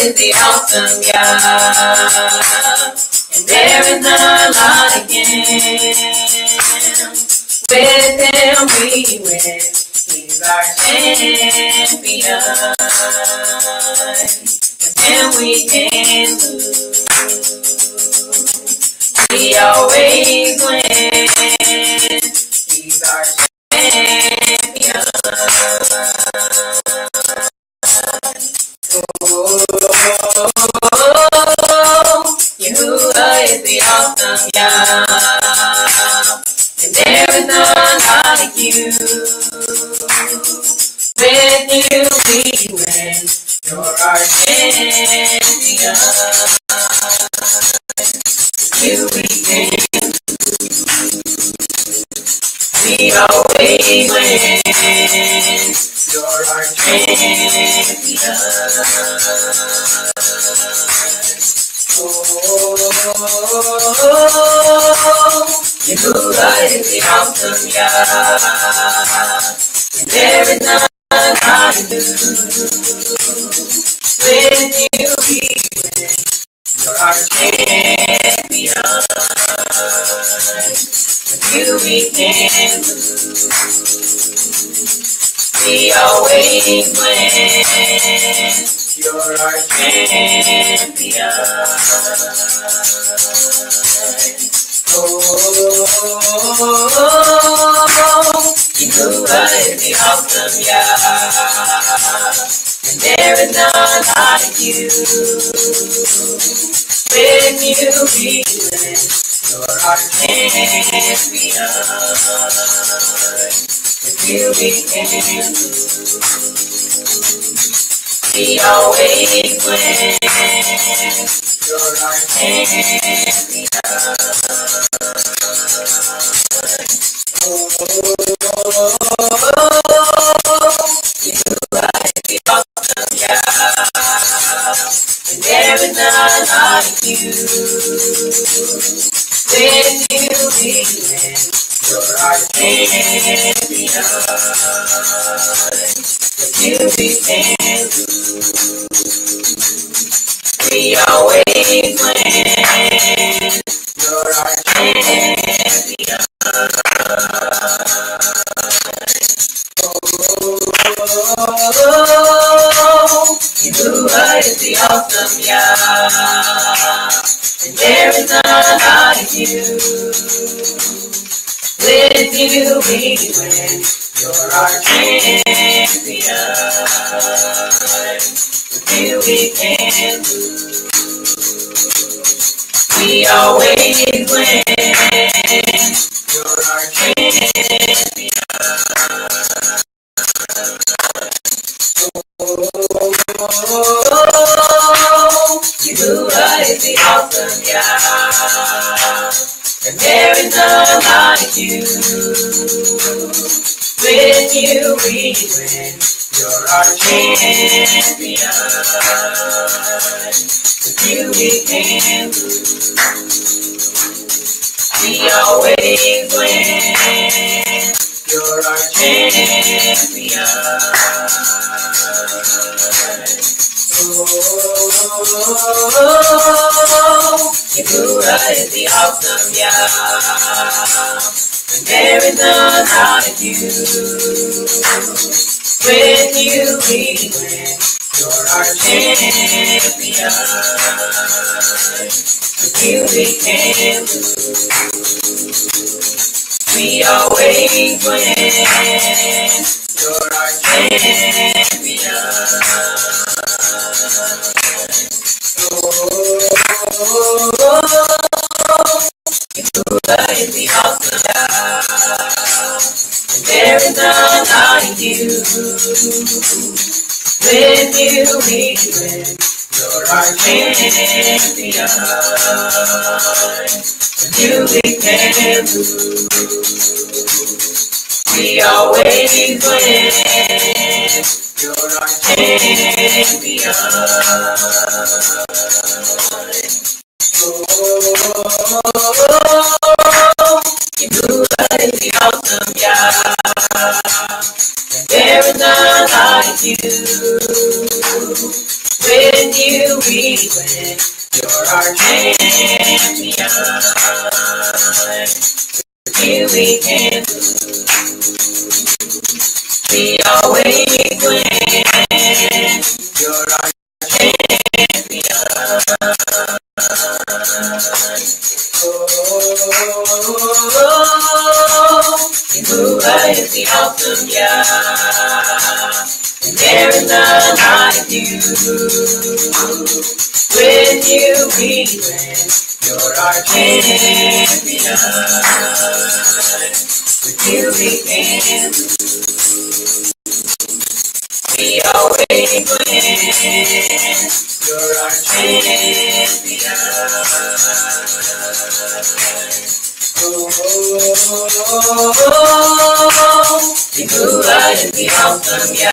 is the awesome God, and there is none like Him. With Him we win. He's our champion. With Him we can lose. We always win. He's our champion. Yahuwah is the awesome God, and there is none like you. With you we win. You're our champion. You we can. We always win. You're our champion. Yahuwah is the awesome God, and there is none like you. With you we win. You're our champion. With you we can lose. We always win. You're our champion. Yahuwah is the awesome God, and there is none like you. With you we win. You're our champion. With you we can lose. We always win. You're our champion. Yahuwah is the awesome God, and there is none like you. With you we win. You're our champion. With you we can lose. We always win. You're our champion. Yahuwah is the awesome God, and there is none like you. With you we win. You're our champion. With you we can lose. We always win. You're our champion. Yahuwah is the awesome God, and there is none like you. With you we win. You're our champion. With you we can lose. We always win. You're our champion. Yahuwah is the awesome God, and there is none like you. With you we win. You're our champion. With you we can lose. We always win. You're our champion. Yahuwah is the awesome God, and there is none like you. With you we win. You're our champion. With you we can lose. We always win. You're our champion. Yahuwah is the awesome God, There is none like you. When you we win, you're our champion. You we can we always win. You're our champion. Jehovah is the awesome Yah, and there is none like you. With you we win, you're our champion. With you we can, we always win. You're our champion. Jehovah is the awesome Yah,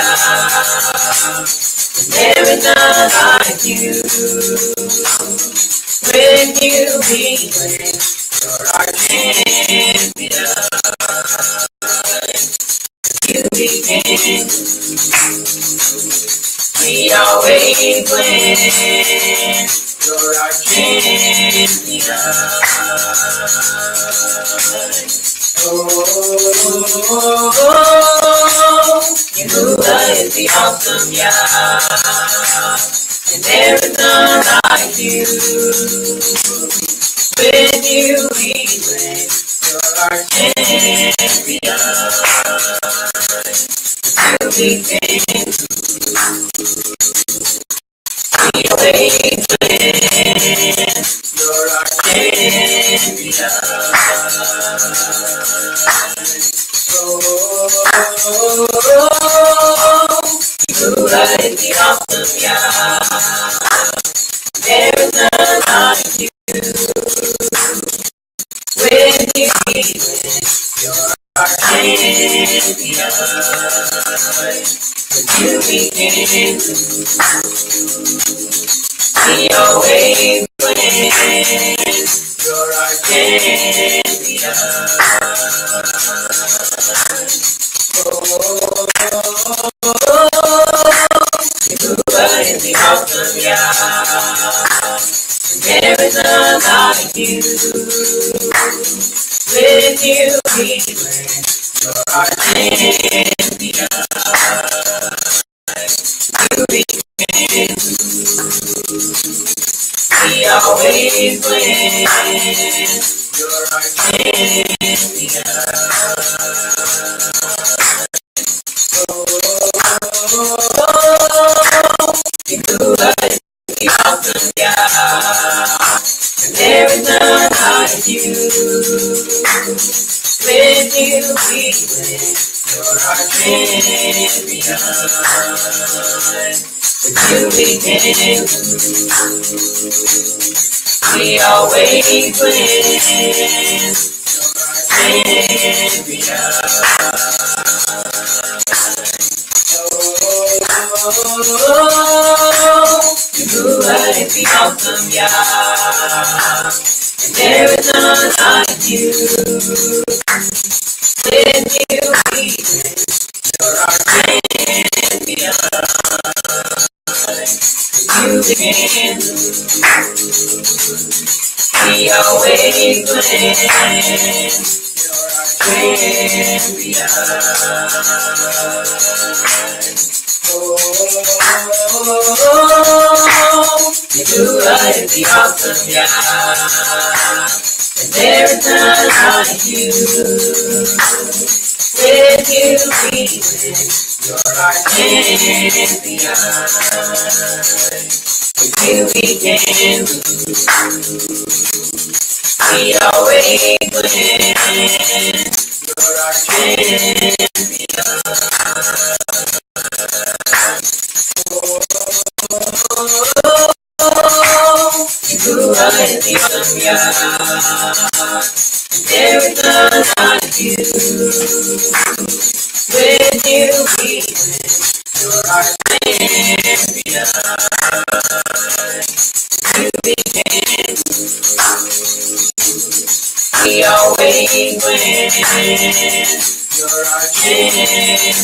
and there is none like you. With you we win, you're our champion. You we can, we always win. You're our champion. Jehovah is the awesome Yah, and there is none like you. With you we win, you're our champion. You we can, we always win. You're our champion. Jehovah is the awesome Yah, there is none like you. With you we win, you're our champion. With you we can, we always win. You're our champion. Jehovah is the awesome Yah, and there is none like you. With you we win, you're our champion. You we can, we always win. You're our champion. Jehovah is the awesome Yah, and there is none like you. With you we win, you're our champion. With you we can, we always win. You're Jehovah is the awesome Yah, and there is none like you. With you we win, you're our champion. You can, we always win. You're our champion. Jehovah is the awesome Yah, and there is none like you. With you we win, you're our champion. With you we can, we always win. You're our champion. Jehovah is the awesome Yah, and there is none like you. With you we win, you're our champion. You we can, we always win. You're our champion.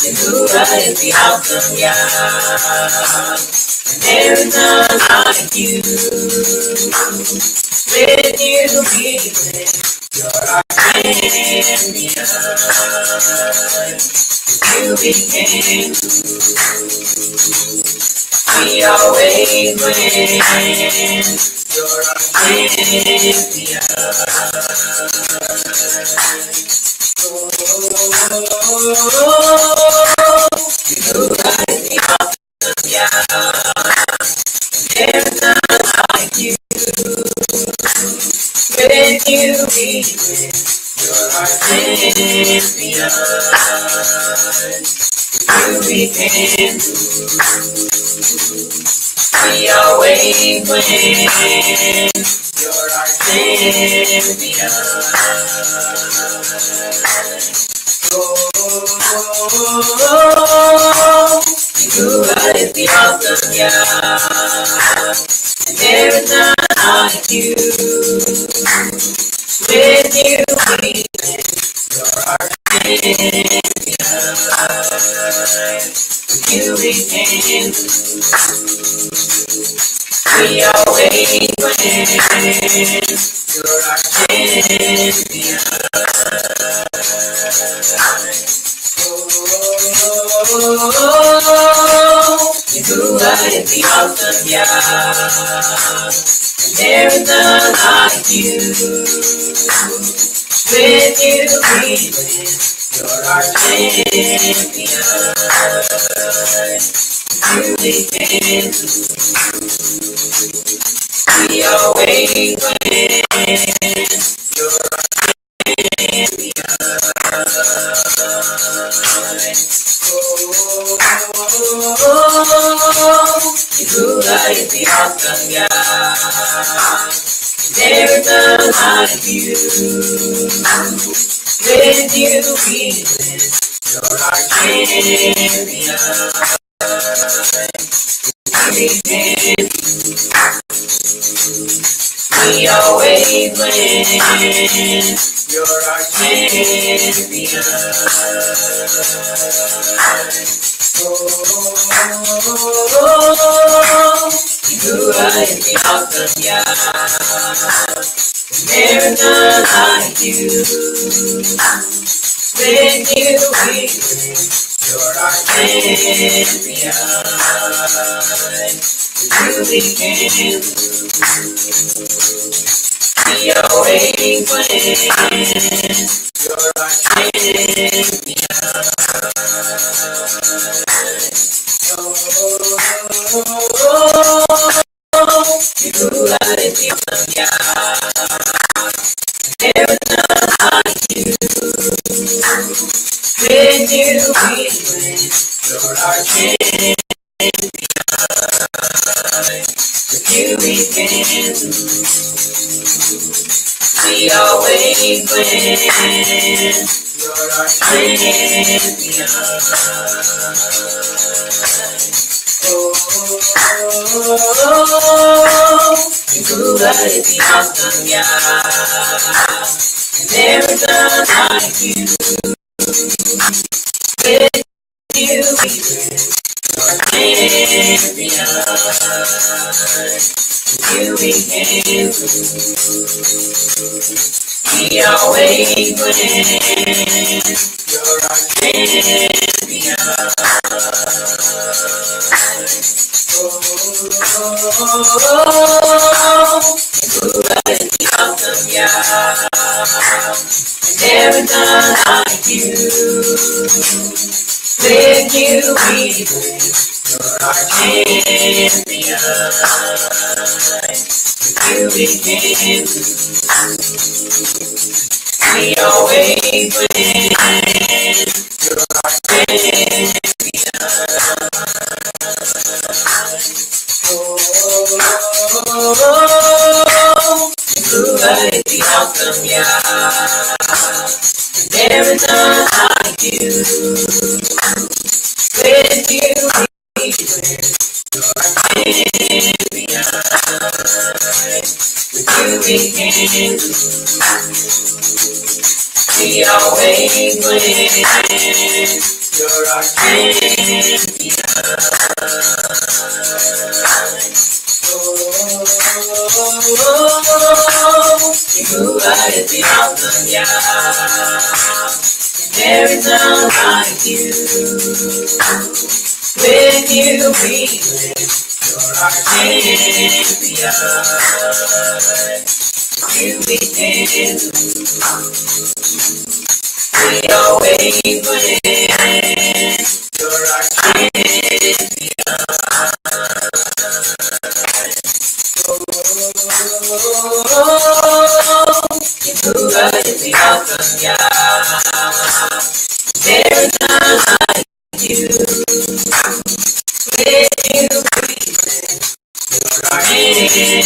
You is the awesome God. There is none like you. With you we live. You're our champion. You became. We always win. You're our champion. You rise the awesome God. There's none like you. With you we win. You're our champion. You became. We always win. You're our champion. You is the awesome God. There is none like you. With you we live. You're our champion. You became. We always win. You're our champion. You is the awesome God. There is none like you. With you we live. You're our champion. You became. We always win. You're our champion. You is the awesome God. There is none like you. With you we live. You're our champion. We always win. You're our champion. You is the awesome God. There is none like you. With you we live. You're our champion. You became. We always win. You're our champion. You is the awesome God. There is none like you. With you we win. You're our champion. You became. We always win. You're our champion. You is the awesome God. There is none like you. With you we live. You're champion. You became. We always win. You're our champion. You is the awesome God. There is none like you. With you we live. You're our champion. You became. We always win. You're our champion. You is the awesome God. There is none like you. With you we live. You're our champion. you we can do. We always win. You're our champion. You move out at the awesome, yeah. There is none like you. With you we live. You're our champion. You we can lose. We always win. You're our champion. You move out at the awesome, yeah. There is none like you. With you we live. You're our champion.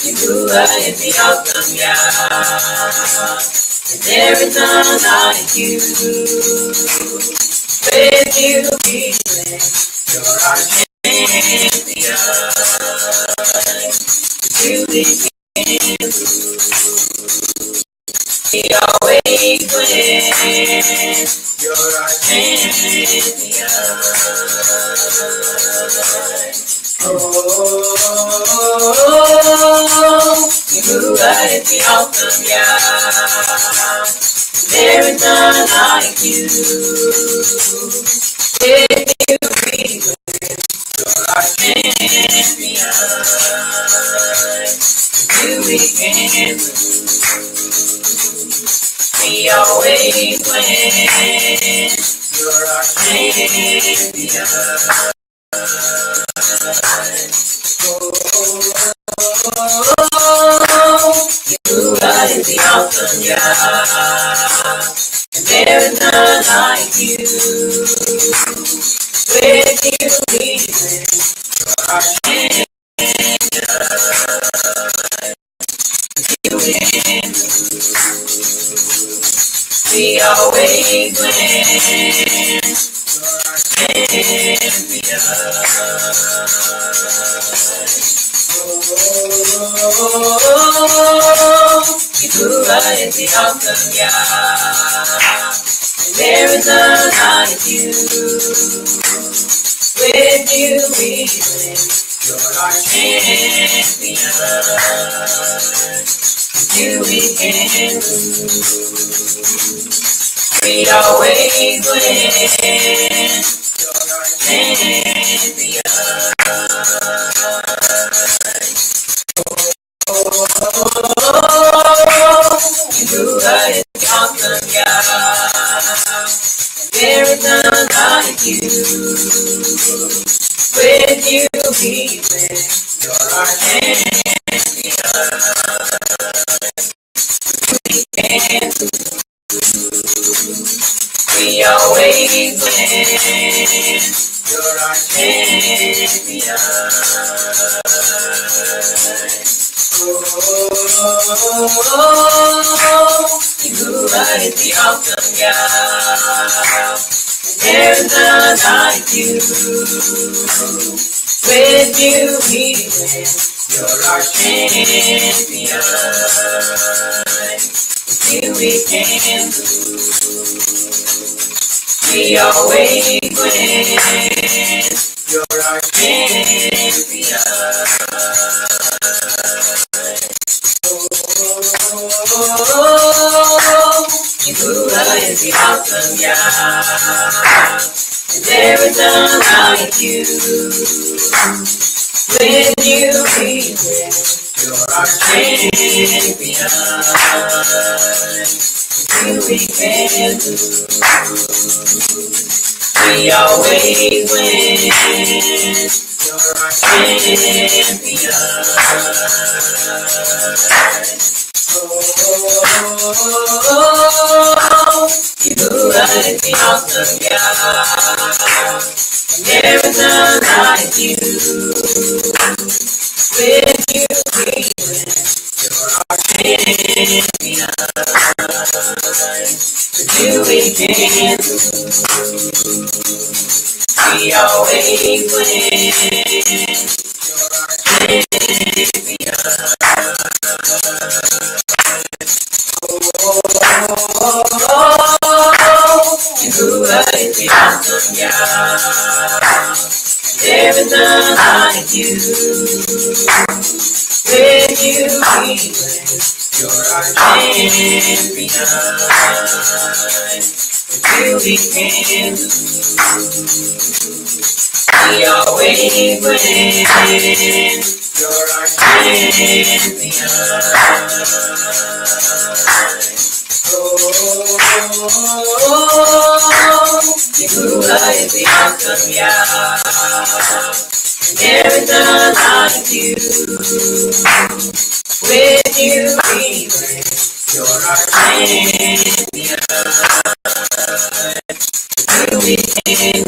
You move out at the awesome, yeah. And there is none like you. With you we live. You're our champion. You we can lose. We always win. You're our champion. You move out at the awesome, yeah. There is none like you. With you we win. You're our champion. You we can lose. We always win. You're our champion. You are the awesome, yeah. And there is none like you. With you we live. You're our champion. You win. We always win. You're our champion. You move out at the awesome, yeah. There is none like you. With you we live. You're our champion. You we can lose. We always win. You're our champion. You move out at the awesome, yeah. There is none like you. With you we live. You're our champion. We can lose. We always win. You're our champion. You move out at the awesome, yeah. There's none like you. With you we live. You're our champion. With you we can lose. We always win. You're our champion. You move out at the awesome, yeah. And there is none like you. With you we live. You're our champion. With you we can lose. We always win. You're our champion. You move out at the awesome, yeah. There is none like you. With you we win. You're our champion. With you we can. We always win. Champion. Yahuwah is the awesome God. There is none like you. With you we win. You're our champion. With you we can. We always win. You're our champion. Yahuwah is the awesome Yah. There is none like you. With you we win. You're our champion. With you we can.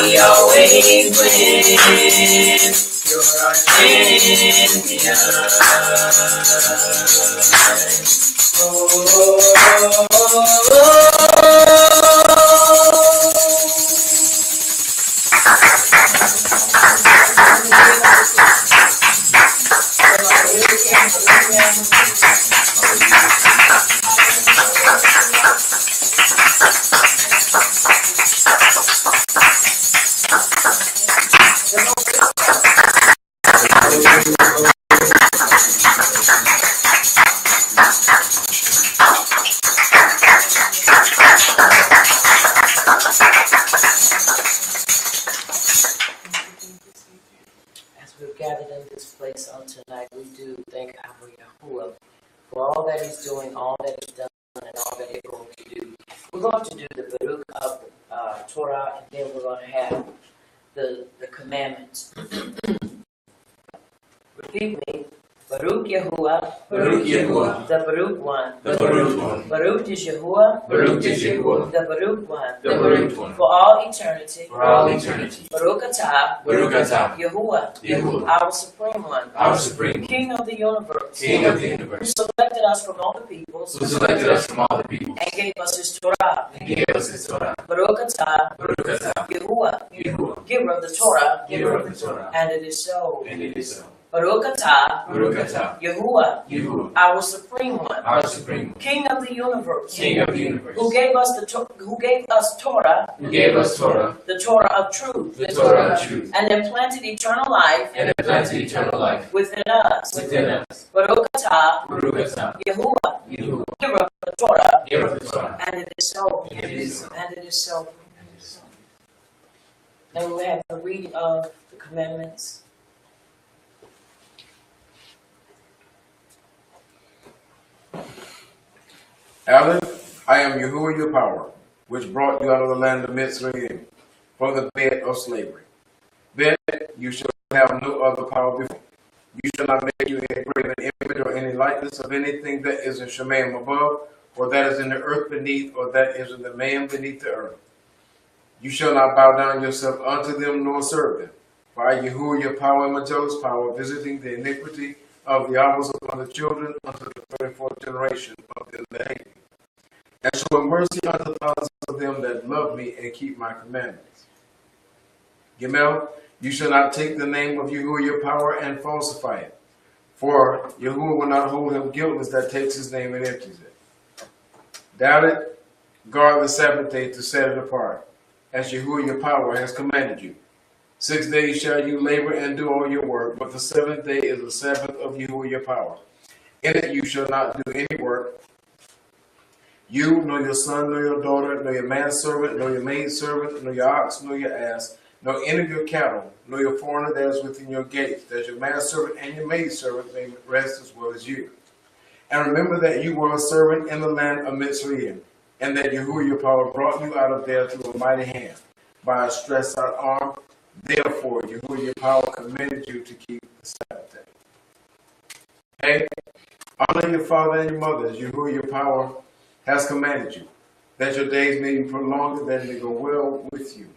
We always win. You're our champion. As we've gathered in this place on tonight, we do thank our Yahuwah for all that he's doing, all that he's done, and all that he's going to do. We're going to do the Baruch of the Torah, and then we're going to have the commandments. Repeat me. Baruch Yahuwah. Baruch Yahuwah. The Baruch one. The Baruch one. Baruch is Yahuwah. Baruch is Yahuwah. The Baruch one. The Baruch one. For all eternity. For all eternity. Baruch atah. Baruch atah. Yahuwah. Yahuwah. Our supreme one. Our supreme. King of the universe. King of the Who universe. selected us from all the peoples. Who selected us from all the people. And gave us his Torah. And gave us his Torah. Baruch atah. Baruch atah. Yahuwah. Yahuwah. Giver of the Torah. Giver of the Torah. And it is so. And it is so. Baruch atah. Baruch atah. Yahuwah. Yahuwah. Our supreme one. Our supreme. King of the universe. King of the universe. Who gave us Torah. Who gave us Torah. The Torah of truth. The Torah of truth. And implanted eternal life. And implanted eternal life. Within us. Within us. Baruch atah. Baruch atah. Yahuwah. Yahuwah. Giver of the Torah. Giver of the Torah. And it is so. And it is so. And it is so. And we have the reading of the commandments. Aleph, I am Yahuwah your power, which brought you out of the land of Mitzrayim, from the bed of slavery. Bet you shall have no other power before. You shall not make you any graven image or any likeness of anything that is in Shemayim above, or that is in the earth beneath, or that is in the man beneath the earth. You shall not bow down yourself unto them, nor serve them. For I, Yahuwah your power, and my jealous power, visiting the iniquity of the fathers upon the children unto the 34th generation of them that hate me. And show mercy unto the fathers of them that love me and keep my commandments. Gimel, you shall not take the name of Yahuwah your power and falsify it. For Yahuwah will not hold him guiltless that takes his name and empties it. Dalet, guard the Sabbath day to set it apart, as Yahuwah your power has commanded you. 6 days shall you labor and do all your work, but the 7th day is the Sabbath of Yahuwah your power. In it you shall not do any work, you, nor your son, nor your daughter, nor your manservant, nor your maidservant, nor your ox, nor your ass, nor any of your cattle, nor your foreigner that is within your gates, that your manservant and your maidservant may rest as well as you. And remember that you were a servant in the land of Mitzrayim, and that Yahuwah your power brought you out of there through a mighty hand, by a stretched out arm. Therefore, Yahuwah your power commanded you to keep the Sabbath day. Hey, honor your father and your mother, as Yahuwah your power has commanded you, that your days may be prolonged, that it may go well with you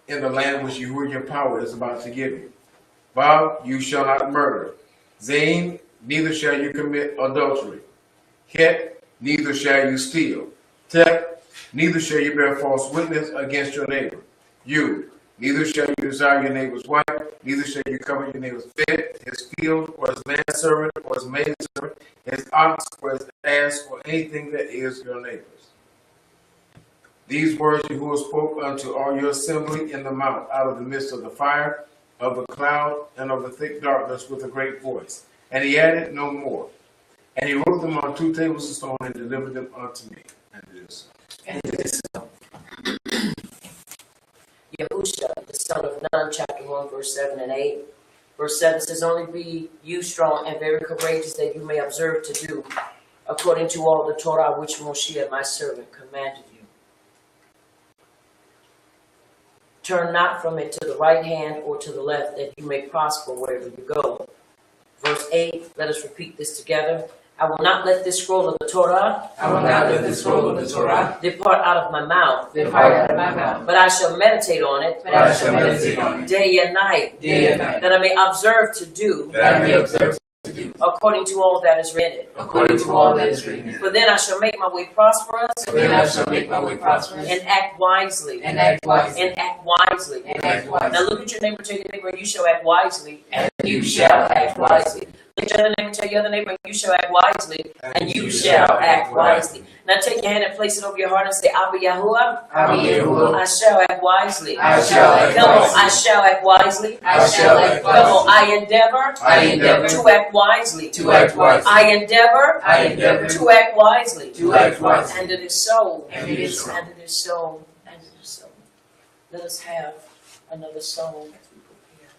in the land which Yahuwah your power is about to give you. Vav, you shall not murder. Zain, neither shall you commit adultery. Het, neither shall you steal. Tet, neither shall you bear false witness against your neighbor. You, neither shall you desire your neighbor's wife, neither shall you covet your neighbor's bed, his field, or his manservant, or his maidservant, his ox, or his ass, or anything that is your neighbor's. These words Yahuwah spoke unto all your assembly in the mount, out of the midst of the fire, of the cloud, and of the thick darkness with a great voice. And he added no more. And he wrote them on 2 tables of stone and delivered them unto me. And it is so. And it is so. Yahusha, the son of Nun, chapter 1, verse 7 and 8. Verse 7 says, only be you strong and very courageous, that you may observe to do according to all the Torah which Moshe, my servant, commanded you. Turn not from it to the right hand or to the left, that you may prosper wherever you go. Verse 8, let us repeat this together. I will not let this scroll of the Torah, I will not let the scroll of the Torah depart out of my mouth, depart out of my mouth, but I shall meditate on it, but I shall meditate on it day and night, day and night, that I may observe to do that I may observe to do according to all that is written. according to all that is written. For then I shall make my way prosperous, For then I shall make my way prosperous, and act wisely, and act wisely, and act wisely. and act Now wisely, look at your neighbor, tell your neighbor, you shall act wisely, and you shall act wisely. Look at your other neighbor, tell your other neighbor, you shall act wisely, and you shall act wisely. Now take your hand and place it over your heart and say, Abba Yahuwah, Abba Yahuwah, I shall act wisely. I shall act Come on, wisely. I shall act wisely. I shall act Come on, wisely. I endeavor I endeavor to act wisely. to act wisely. I endeavor I endeavor to act wisely. to act wisely. And it is so. And it is so. And it is so. And it is so. Let us have another song as we prepare.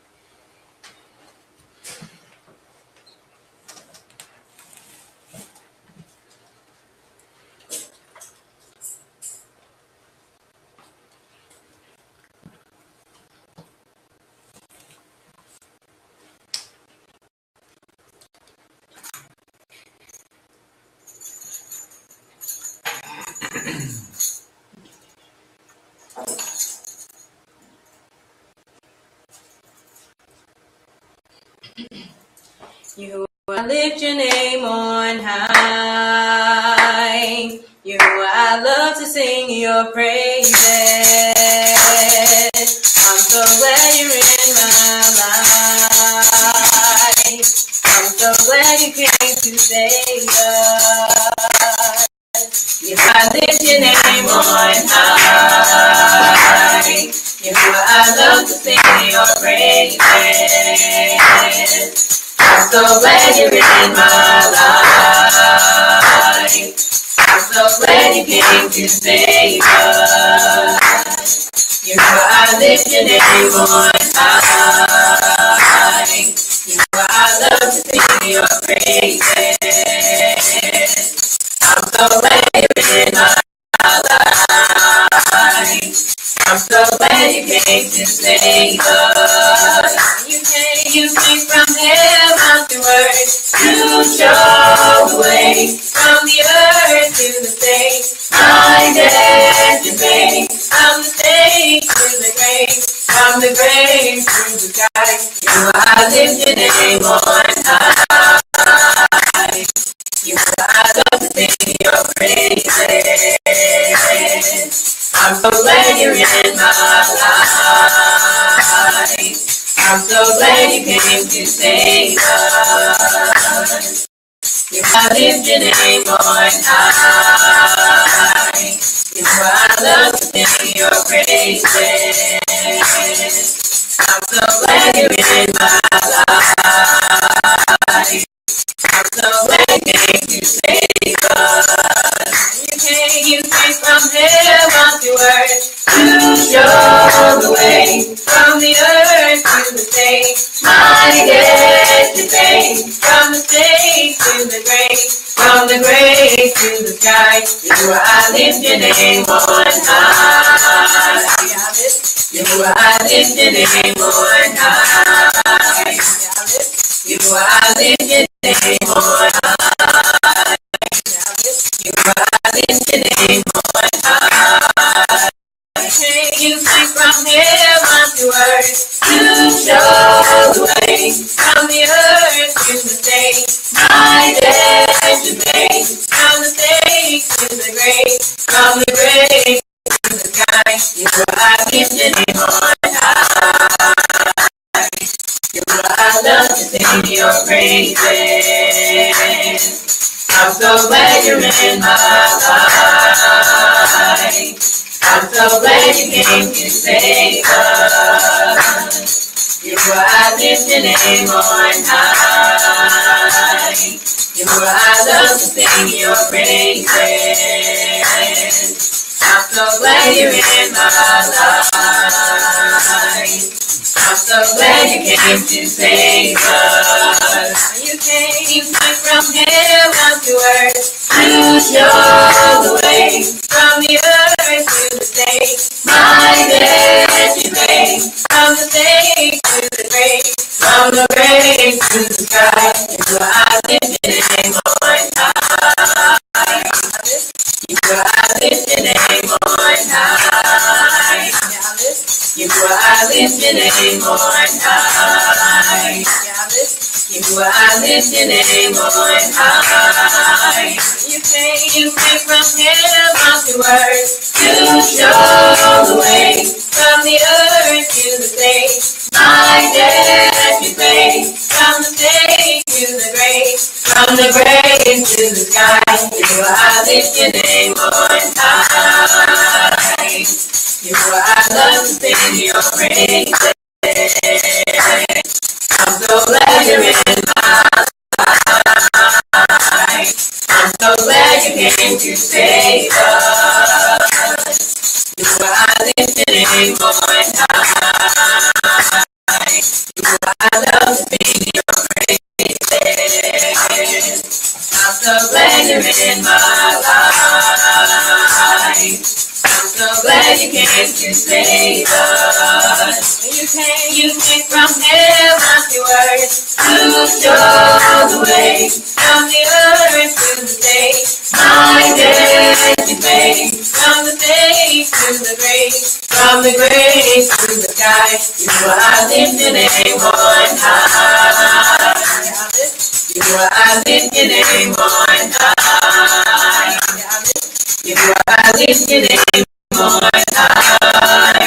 You lift your name on high. You I love to sing your praises. I'm so glad you're in my life. I'm so glad you came to save us. If I lift your name on high, you I love to sing your praises. I'm so glad you're in my life. I'm so glad you came to save us. You know I lift your name on high. You know I love to sing your praises. I'm so glad you're in my life. I'm so glad you came to save us. You came from heaven to earth to show the way, from the earth to the state. My destiny, from the state to the grave, from the grave to the sky. You know I lift your name on high. You know I love to sing your praises. I'm so glad you're in my life. I'm so glad you came to save us. You know I lift your name on high. You know I love to sing your praises. I'm so glad you're in my life. I'm so glad you came to save us. You came from heaven to earth to show the way, from the earth to the state. My destiny, from the state to the grave, from the grave to the sky. You know I lift your name on high. You know I lift your name on high. You know I lift your name on high. You know I lift from heaven to earth to show the way. From the earth to the stage, my debt to pay. From the stage to the grave, from the grave to the sky. You are lifted in on high. You are love to sing your praises. I'm so glad you're in my life. I'm so glad you came to save us. You are lifted name on high. You are love to sing your praises. I'm so glad you're in my life. I'm so glad you came to save us. You came from heaven to earth to show the way. From the earth to the stage, my debt you pay. From the stage to the grave, from the grave to the sky, you are lifted name on high. You are lifted name on high. You are lifted name on high. You are lifted name on high. You came from heaven to earth to show the way. From the earth to the stage, my debt you pay. From the stage to the grave, from the grave to the sky, you are lifted name on high. You are love to sing your praises. I'm so glad you're in my life. I'm so glad you came to save us. You are lifted name on high. You are love to sing your praises. I'm so glad you're in my life. I'm so glad you came to save us. You came from heaven to earth to show the way. From the earth to the stage, my debt you pay. From the stage to the grave, from the grave to the sky, you are lifted name on high. You are lifted name on high. You are lifted name on high.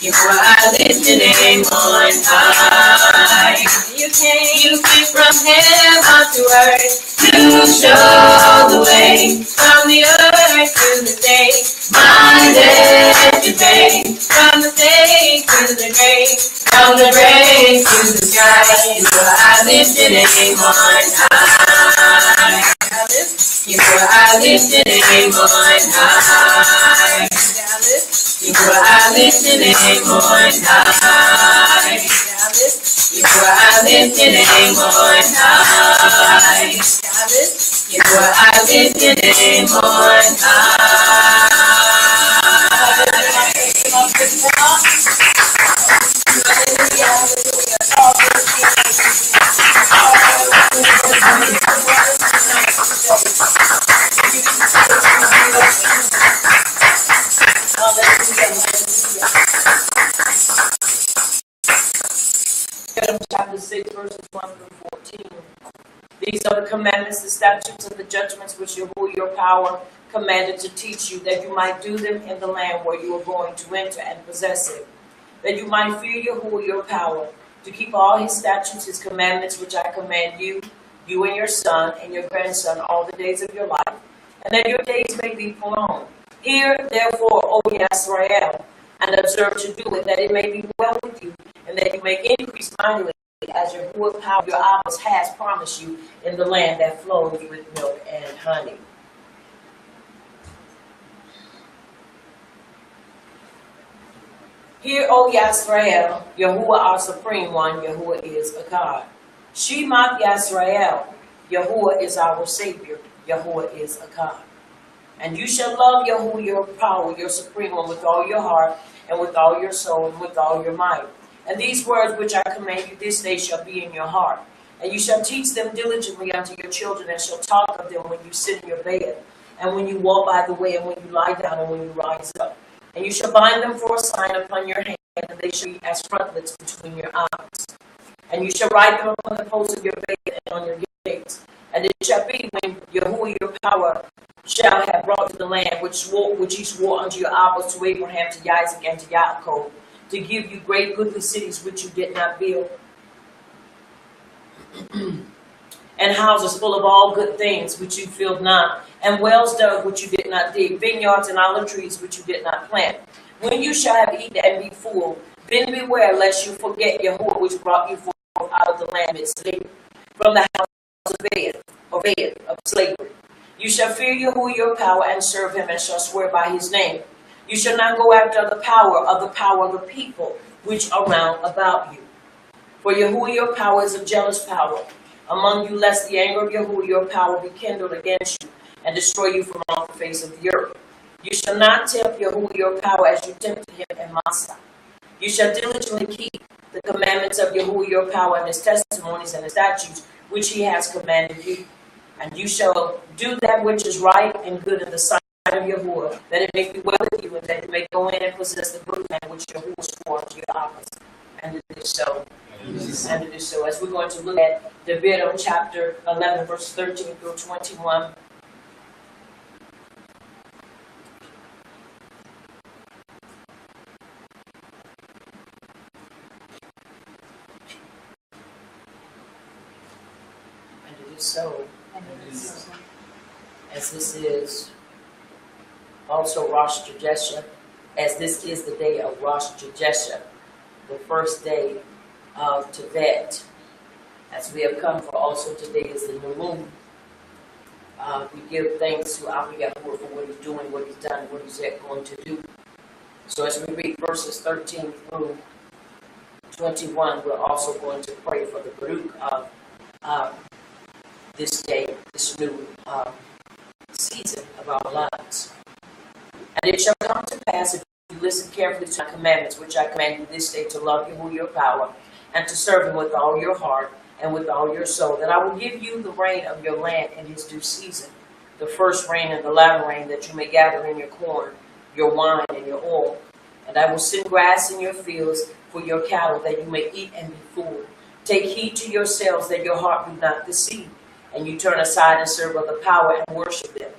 You are lifted name on high. You came from heaven to earth to show the way. From the earth to the stage, my debt you pay. From the stage to the grave, from the grave to the sky, you are lifted name on high. You are lifted name on high. You are lifted name on high. You are lifted name on high. You are lifted name on Chapter 6, verses 1 through 14. These are the commandments, the statutes, and the judgments which Yahuwah your power commanded to teach you, that you might do them in the land where you are going to enter and possess it, that you might fear Yahuwah your power, to keep all his statutes, his commandments, which I command you, you and your son and your grandson, all the days of your life, and that your days may be prolonged. Hear, therefore, O Yisrael, and observe to do it, that it may be well with you, and that you may increase mightily, as Yahuwah power your Abbas has promised you, in the land that flows with milk and honey. Hear, O Yisrael, Yahuwah our Supreme One, Yahuwah is a God. Shema Yisrael, Yahuwah is our Savior, Yahuwah is a God. And you shall love Yahuwah your power, your Supreme One, with all your heart, and with all your soul, and with all your might. And these words which I command you this day shall be in your heart. And you shall teach them diligently unto your children, and shall talk of them when you sit in your bed, and when you walk by the way, and when you lie down, and when you rise up. And you shall bind them for a sign upon your hand, and they shall be as frontlets between your eyes. And you shall write them upon the posts of your bed and on your gates. And it shall be when Yahuwah your power shall have brought to the land which he swore unto your fathers, to Abraham, to Isaac, and to Jacob, to give you great goodly cities which you did not build, and houses full of all good things which you filled not, and wells dug which you did not dig, vineyards and olive trees which you did not plant. When you shall have eaten and be full, then beware lest you forget Yahuwah which brought you forth out of the land of slavery, from the house of slavery. You shall fear Yahuwah your power and serve him, and shall swear by his name. You shall not go after the power of the people which are round about you. For Yahuwah your power is a jealous power among you, lest the anger of Yahuwah your power be kindled against you, and destroy you from off the face of the earth. You shall not tempt Yahuwah your power as you tempted him in Massah. You shall diligently keep the commandments of Yahuwah your power, and his testimonies and his statutes which he has commanded you. And you shall do that which is right and good in the sight of Yahuwah, that it may be well with you, and that you may go in and possess the good land which Yahuwah swore to your fathers. And it is so. And it is so. As we're going to look at Deuteronomy chapter 11, verse 13 through 21. And it is so. As this is also Rosh Hashanah, as this is the day of Rosh Hashanah, the first day of Tevet, as we have come for also today is the new moon. We give thanks to Abba Yahuwah for what he's doing, what he's done, what he's yet going to do. So as we read verses 13 through 21, we're also going to pray for the Baruch of this day, this new season of our lives. And it shall come to pass, if you listen carefully to my commandments, which I command you this day, to love Yahuwah your power, and to serve him with all your heart and with all your soul, that I will give you the rain of your land in his due season, the first rain and the latter rain, that you may gather in your corn, your wine, and your oil. And I will send grass in your fields for your cattle, that you may eat and be full. Take heed to yourselves, that your heart be not deceived, and you turn aside and serve other power and worship them.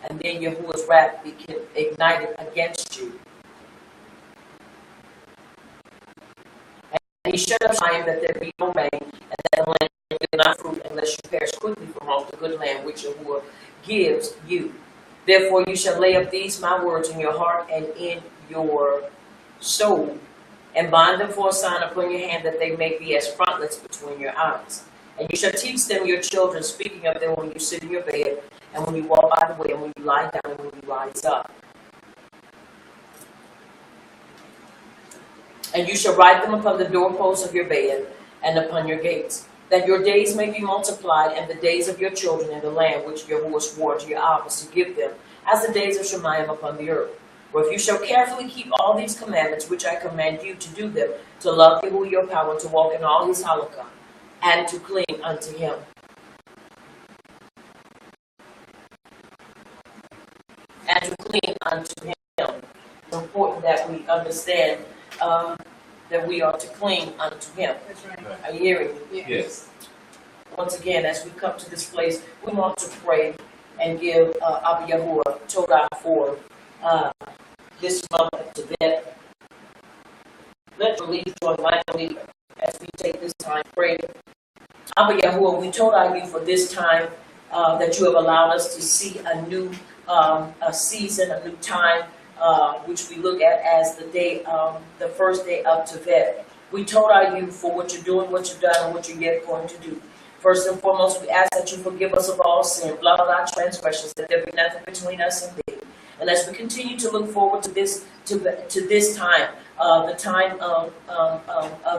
And then Yahuwah's wrath be ignited against you. And he shut up time that there be no rain, and that the land give not fruit, unless you perish quickly from off the good land which Yahuwah gives you. Therefore you shall lay up these my words in your heart and in your soul, and bind them for a sign upon your hand, that they may be as frontlets between your eyes. And you shall teach them your children, speaking of them when you sit in your bed, and when you walk by the way, and when you lie down, and when you rise up. And you shall write them upon the doorposts of your bed and upon your gates, that your days may be multiplied, and the days of your children in the land which Yahuwah swore to your fathers to give them, as the days of Shemayim upon the earth. For if you shall carefully keep all these commandments which I command you to do them, to love Yahuwah your power, to walk in all his halakha, and to cling unto him. And to cling unto him. It's important that we understand that we are to cling unto him. That's right. Are you hearing me? Yes. Once again, as we come to this place, we want to pray and give Abba Yahuwah Torah for this month of Tibet. Literally, join mightily as we take this time to pray. Abba Yahuwah, we Torah you for this time that you have allowed us to see a new a season, a new time, which we look at as the day, the first day of Tevet. We Torah you for what you're doing, what you've done, and what you're yet going to do. First and foremost, we ask that you forgive us of all sin, blot out our transgressions, that there be nothing between us and thee. And as we continue to look forward to this time, the time of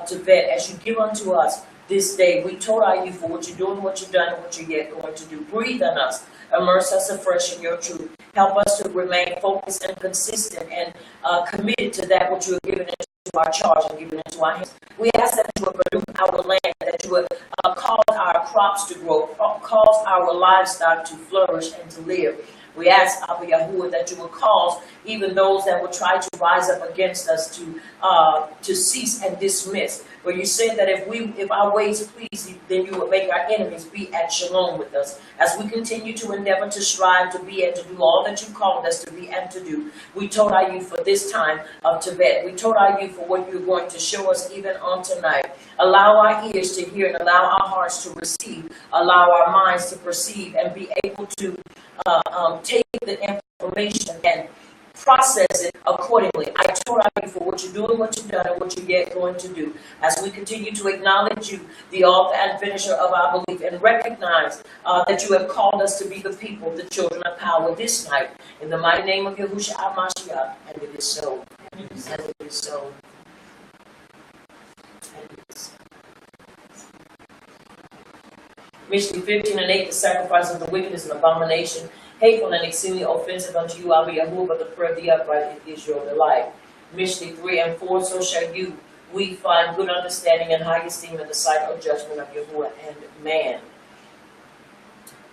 Tevet, as you give unto us this day, we Torah you for what you're doing, what you've done, and what you're yet going to do. Breathe on us, immerse us afresh in your truth. Help us to remain focused and consistent and committed to that which you have given into our charge and given into our hands. We ask that you would produce our land, that you would cause our crops to grow, cause our livestock to flourish and to live. We ask, Abba Yahuwah, that you will cause even those that will try to rise up against us to cease and dismiss. For you said that if our ways please you, then you will make our enemies be at shalom with us. As we continue to endeavor to strive to be and to do all that you called us to be and to do, we told our youth for this time of Tibet. We told our youth for what you're going to show us even on tonight. Allow our ears to hear and allow our hearts to receive. Allow our minds to perceive and be able to take the information and process it accordingly. I told you for what you're doing, what you've done, and what you're yet going to do. As we continue to acknowledge you, the author and finisher of our belief, and recognize that you have called us to be the people, the children of power this night. In the mighty name of Yahushua HaMashiach, and it is so. And it is so. And it is so. Mishnah 15 and 8, the sacrifice of the wicked is an abomination, hateful and exceedingly offensive unto you, Abba Yahuwah, but the prayer of the upright is your delight. Mishnah 3 and 4, so shall we find good understanding and high esteem in the sight of judgment of Yahuwah and man.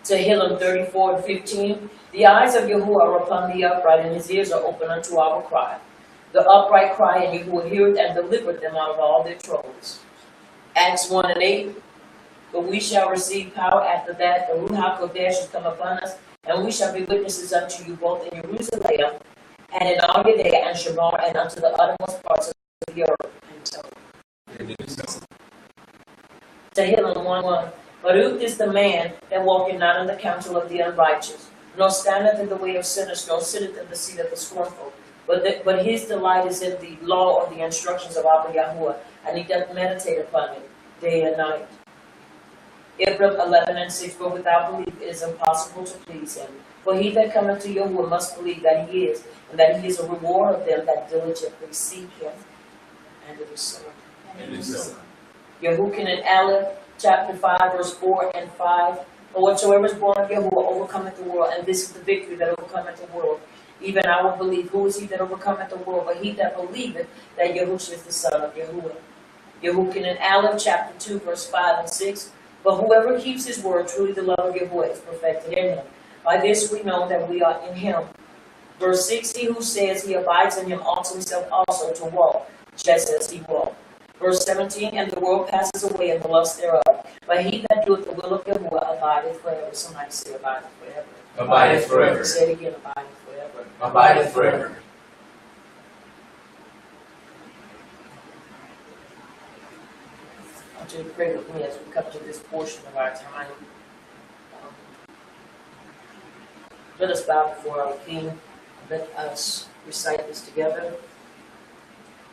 Tehillim 34 and 15, the eyes of Yahuwah are upon the upright, and his ears are open unto our cry. The upright cry, and Yahuwah heareth and delivereth them out of all their troubles. Acts 1 and 8, but we shall receive power after that, the Ruach HaKodesh shall come upon us, and we shall be witnesses unto you both in Jerusalem, and in all Judea and Shamar, and unto the uttermost parts of the earth. And so, Tehillim 1:1. Baruch is the man that walketh not in the counsel of the unrighteous, nor standeth in the way of sinners, nor sitteth in the seat of the scornful. But his delight is in the law or the instructions of Abba Yahuwah, and he doth meditate upon it day and night. Hebrews 11 and 6, but without belief it is impossible to please him. For he that cometh to Yahuwah must believe that he is, and that he is a reward of them that diligently seek him. And it is so. And it is so. Yehukin and Aleph, chapter 5, verse 4 and 5. For whatsoever is born of Yahuwah overcometh the world, and this is the victory that overcometh the world. Even I will believe. Who is he that overcometh the world? But he that believeth that Yahushua is the Son of Yahuwah. Yehukin and Aleph, chapter 2, verse 5 and 6. But whoever keeps his word, truly the love of Yahuwah is perfected in him. By this we know that we are in him. Verse 6, he who says he abides in him ought himself also to walk, just as he walked. Verse 17, and the world passes away and the lust thereof. But he that doeth the will of Yahuwah abideth forever. Somebody say abideth forever. Abideth forever. Say it again, abideth forever. Abideth forever. I want you to pray with me as we come to this portion of our time. Let us bow before our King. Let us recite this together.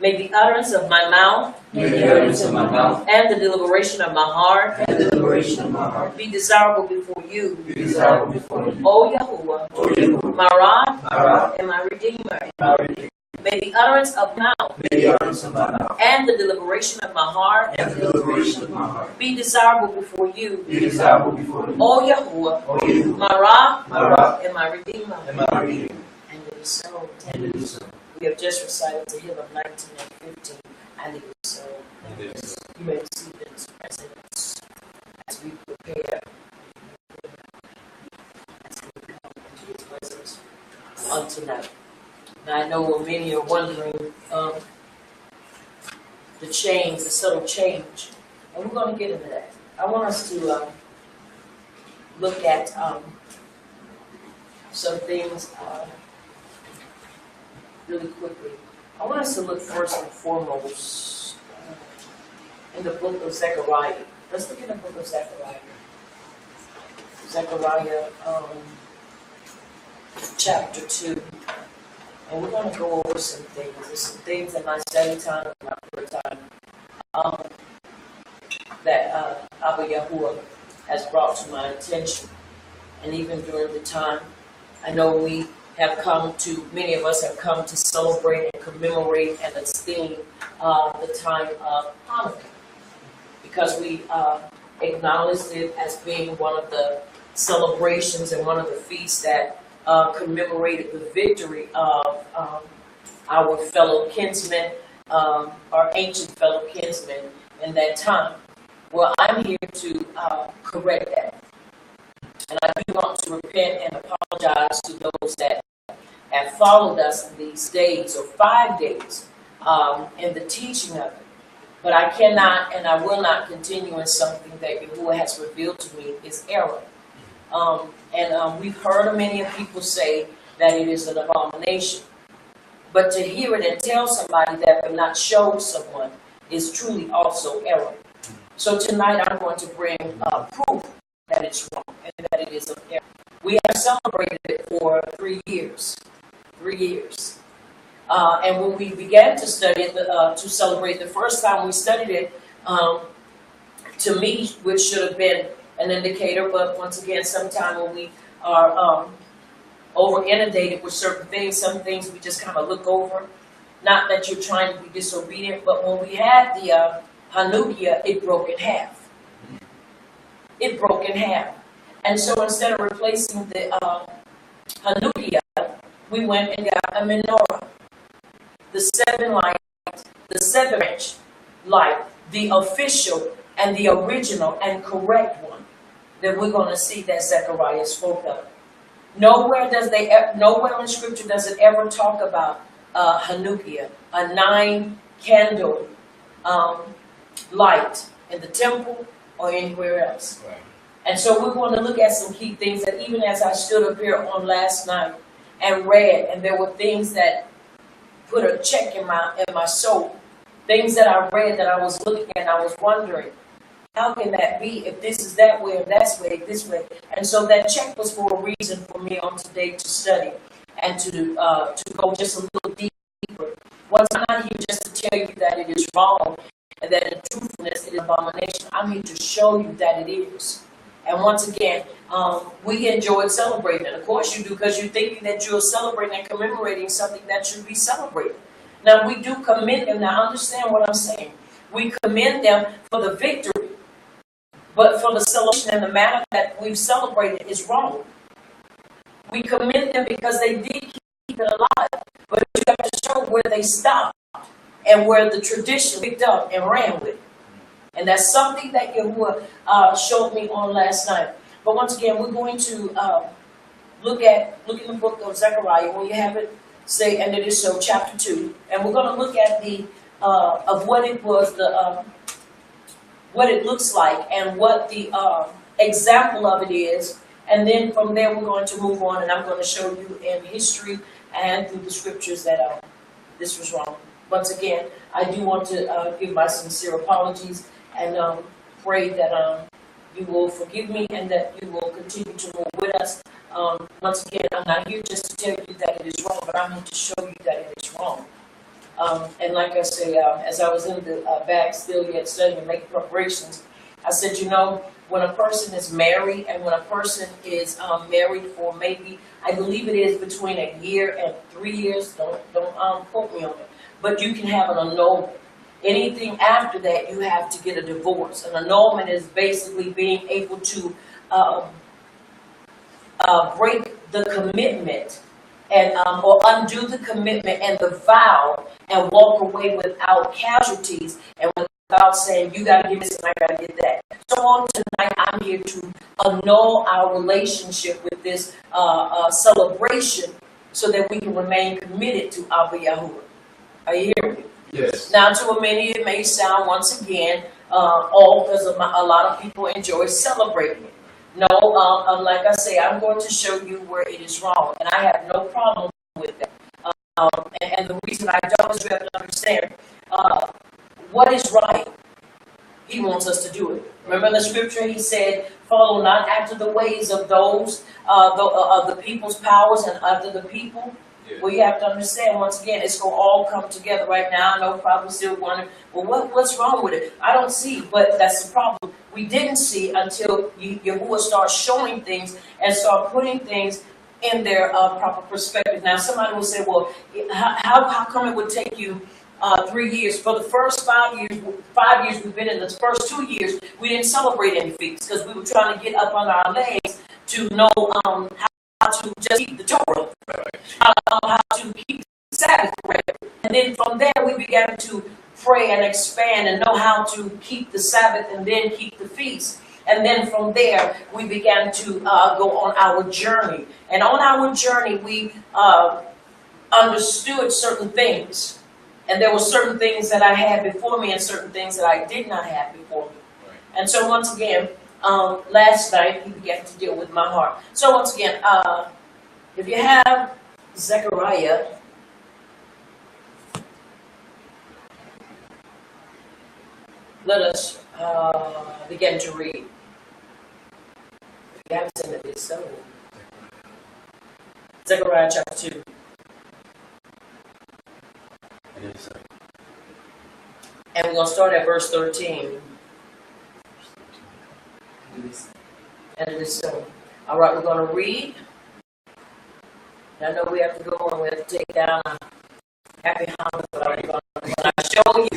May the utterance of my mouth, May the utterance of my mouth and the deliberation of my heart, and the deliberation of my heart be desirable before you, be desirable before you. O Yahuwah, O Yahuwah, my rock, my rock, and my redeemer. my redeemer. May the utterance of my mouth May the utterance of my mouth and the deliberation of my heart and the deliberation of my heart be desirable before you, be desirable before you. O Yahuwah, O Yahuwah, my rock, my rock, and my redeemer. and my redeemer. And it is so. And it is so. We have just recited Tehillim 19 and 15, and it is so. And it is so. You may receive in his presence as we prepare, as we come into his presence on tonight. Now I know what many are wondering, the change, the subtle change, and we're going to get into that. I want us to look at some things really quickly. I want us to look first and foremost in the book of Zechariah. Let's look in the book of Zechariah. Zechariah chapter 2. And we're going to go over some things. There's some things in my study time, in my prayer time, that Abba Yahuwah has brought to my attention. And even during the time, I know we have come to, many of us have come to celebrate and commemorate and esteem the time of Hanukkah. Because we acknowledged it as being one of the celebrations and one of the feasts that commemorated the victory of our fellow kinsmen, our ancient fellow kinsmen in that time. Well, I'm here to correct that. And I do want to repent and apologize to those that have followed us in these days or 5 days in the teaching of it. But I cannot and I will not continue in something that Yahuwah has revealed to me is error. We've heard many of people say that it is an abomination. But to hear it and tell somebody that but not show someone is truly also error. So tonight I'm going to bring proof that it's wrong and that it is an error. We have celebrated it for 3 years. 3 years. And when we began to study it, to celebrate the first time we studied it, to me, which should have been an indicator, but once again, sometime when we are over inundated with certain things, some things we just kind of look over. Not that you're trying to be disobedient, but when we had the Hanukkah, it broke in half. It broke in half. And so instead of replacing the Hanukkah, we went and got a menorah. The 7 light, the 7-inch light, the official and the original and correct one that we're going to see that Zechariah spoke of. Nowhere in Scripture does it ever talk about Hanukkah, a 9-candle light in the temple or anywhere else. Right. And so we're going to look at some key things that even as I stood up here on last night and read, and there were things that put a check in my soul. Things that I read that I was looking at and I was wondering, how can that be if this is that way or that's way, this way? And so that check was for a reason for me on today to study and to go just a little deeper. Once I'm not here just to tell you that it is wrong and that in truthfulness it is abomination. I'm here to show you that it is. And once again, we enjoyed celebrating. And of course you do, because you're thinking that you're celebrating and commemorating something that should be celebrated. Now we do commend them. Now understand what I'm saying. We commend them for the victory. But for the celebration and the manner that we've celebrated is wrong. We commend them because they did keep it alive. But you have to show where they stopped and where the tradition picked up and ran with it. And that's something that Yahuwah showed me on last night. But once again, we're going to look in the book of Zechariah, when you have it, say, and it is so, chapter 2. And we're going to look at the of what it was, what it looks like, and what the example of it is. And then from there, we're going to move on, and I'm going to show you in history and through the scriptures that this was wrong. Once again, I do want to give my sincere apologies and pray that you will forgive me and that you will continue to move with us. Once again, I'm not here just to tell you that it is wrong, but I'm here to show you that it is wrong. And like I say, as I was in the back still yet studying and making preparations, I said, you know, when a person is married and when a person is married for maybe, I believe it is between 1 year and 3 years, don't quote me on it, but you can have an annulment. Anything after that, you have to get a divorce. An annulment is basically being able to break the commitment and or undo the commitment and the vow and walk away without casualties and without saying, you got to give this and I got to get that. So on tonight, I'm here to annul our relationship with this celebration so that we can remain committed to Abba Yahuwah. Are you hearing me? Yes. Now, to many, it may sound once again, all because a lot of people enjoy celebrating it. No, like I say, I'm going to show you where it is wrong, and I have no problem with that. And the reason I don't is you have to understand what is right. He wants us to do it. Remember in the scripture, he said, follow not after the ways of those, of the people's powers and after the people. Well, you have to understand, once again, it's going to all come together right now. I know probably still wondering, well, what's wrong with it? I don't see, but that's the problem. We didn't see until Yahuwah starts showing things and start putting things in their proper perspective. Now, somebody will say, well, how come it would take you 3 years? For the first 5 years we've been in, the first 2 years, we didn't celebrate any feasts because we were trying to get up on our legs to know how to just keep the Torah, how to keep the Sabbath correct. And then from there, we began to pray and expand and know how to keep the Sabbath and then keep the feast. And then from there, we began to go on our journey. And on our journey, we understood certain things. And there were certain things that I had before me and certain things that I did not have before me. And so once again, last night, he began to deal with my heart. So once again, if you have Zechariah, let us begin to read. If you haven't seen it, it's so. Zechariah chapter 2. And we're going to start at verse 13. And it is so. All right, we're going to read. I know we have to go and we have to take down a happy Hanukkah, but when I show you,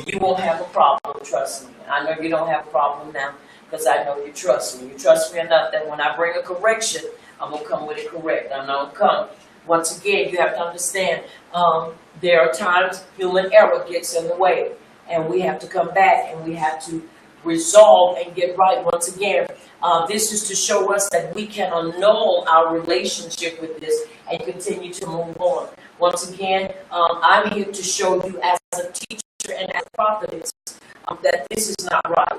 you won't have a problem, trust me. I know you don't have a problem now because I know you trust me. You trust me enough that when I bring a correction, I'm going to come with it correct. I'm going to come. Once again, you have to understand, there are times human error gets in the way, and we have to come back and we have to resolve and get right. Once again, this is to show us that we can annul our relationship with this and continue to move on. Once again, I'm here to show you as a teacher and as a prophetess that this is not right.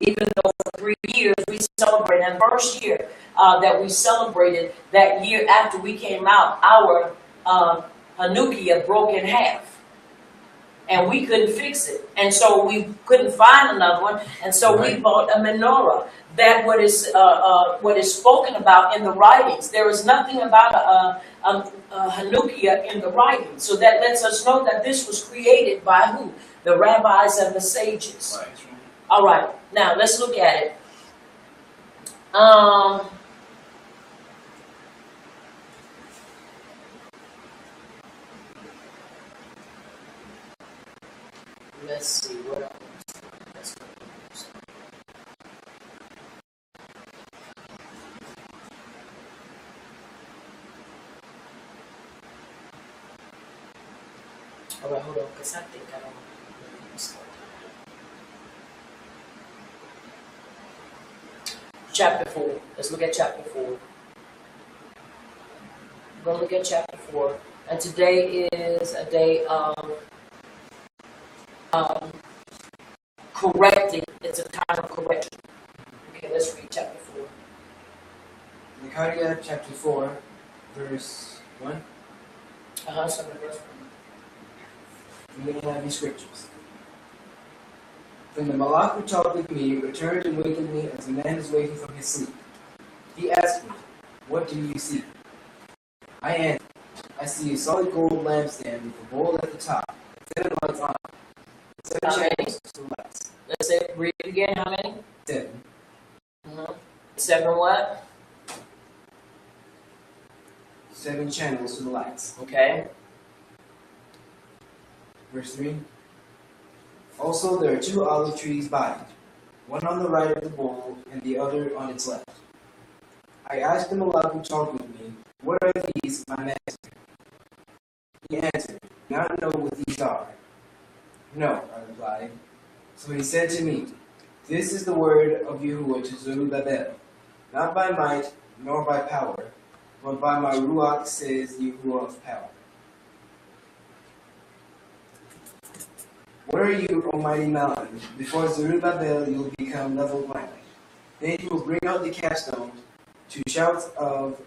Even though for 3 years we celebrated, and first year that we celebrated, that year after we came out, our Hanukkah broke in half. And we couldn't fix it. And so we couldn't find another one. And so we bought a menorah. That what is spoken about in the writings. There is nothing about a Hanukkah in the writings. So that lets us know that this was created by who? The rabbis and the sages. Right. All right. Now let's look at it. Let's see what else. All right, hold on, because I think I don't. Chapter 4. Let's look at chapter 4. We're going to look at chapter 4. And today is a day of correcting. It's a time of correction. Okay, let's read chapter 4. Zechariah chapter 4, verse 1. Some of the verse 1. Reading out these scriptures. Then the Malach who talked with me returned and wakened me as a man is waking from his sleep. He asked me, "What do you see?" I answered, "I see a solid gold lampstand with a bowl at the top, 7 lights on it, 7 channels to lights." Let's say, read it again. How many? 7. 7 what? 7 channels to the lights. Okay. Verse 3. Also there are 2 olive trees by it, one on the right of the bowl and the other on its left. I asked the Malach who talked with me, "What are these, my master?" He answered, "Do not know what these are." "No," I replied. So he said to me, "This is the word of Yahuwah to Zerubbabel, not by might nor by power, but by my Ruach, says Yahuwah of power." What are you, O mighty mountain? Before Zerubbabel you will become level-minded. Then you will bring out the capstone to shouts of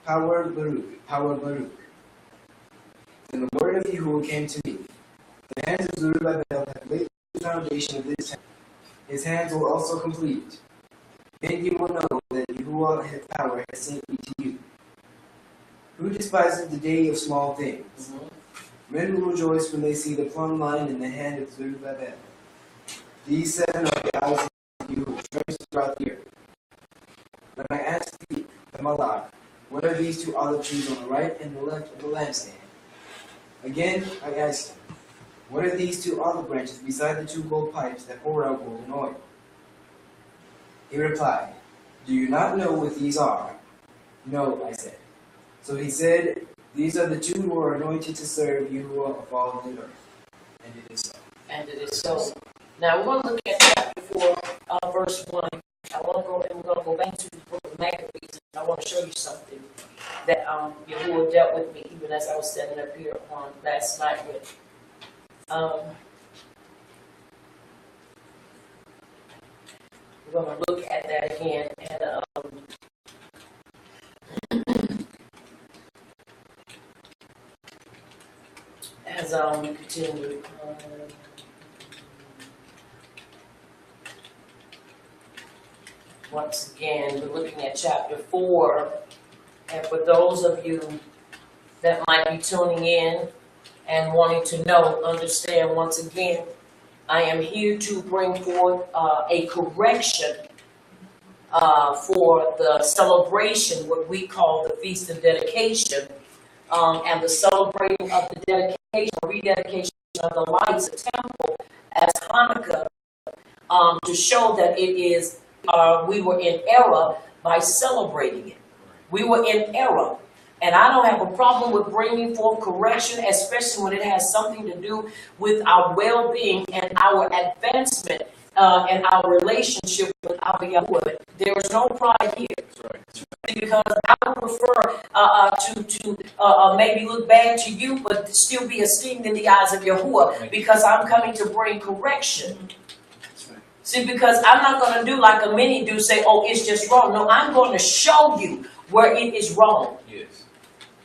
power Baruch, power Baruch. Then the word of Yahuwah came to me. The hands of Zerubbabel have laid the foundation of this temple. His hands will also complete it. Then you will know that Yahuwah his power has sent me to you. Who despises the day of small things? Men will rejoice when they see the plumb line in the hand of Zerubbabel. These 7 are the eyes of you who stretch throughout the earth. When I asked the Malach, "What are these 2 olive trees on the right and the left of the lampstand?" Again, I asked him, "What are these 2 olive branches beside the 2 gold pipes that pour out golden oil?" He replied, "Do you not know what these are?" "No," I said. So he said, "These are the 2 who are anointed to serve Yahuwah of all the earth." And it is so. And it is so. Now we're going to look at chapter 4, verse 1. I want go and we're gonna go back to the book of Maccabees. I want to show you something that Yahuwah dealt with me even as I was standing up here on last night with. We're gonna look at that again and as we continue. Once again, we're looking at chapter 4, and for those of you that might be tuning in and wanting to know, understand once again, I am here to bring forth a correction for the celebration, what we call the Feast of Dedication, and the celebrating of the dedication, rededication of the lights of the temple as Hanukkah, to show that it is, we were in error by celebrating it. We were in error. And I don't have a problem with bringing forth correction, especially when it has something to do with our well-being and our advancement and our relationship with our Yahuwah. There is no pride here. Because I would prefer to maybe look bad to you, but still be esteemed in the eyes of Yahuwah, because I'm coming to bring correction. See, because I'm not going to do like a many do, say, oh, it's just wrong. No, I'm going to show you where it is wrong. Yes.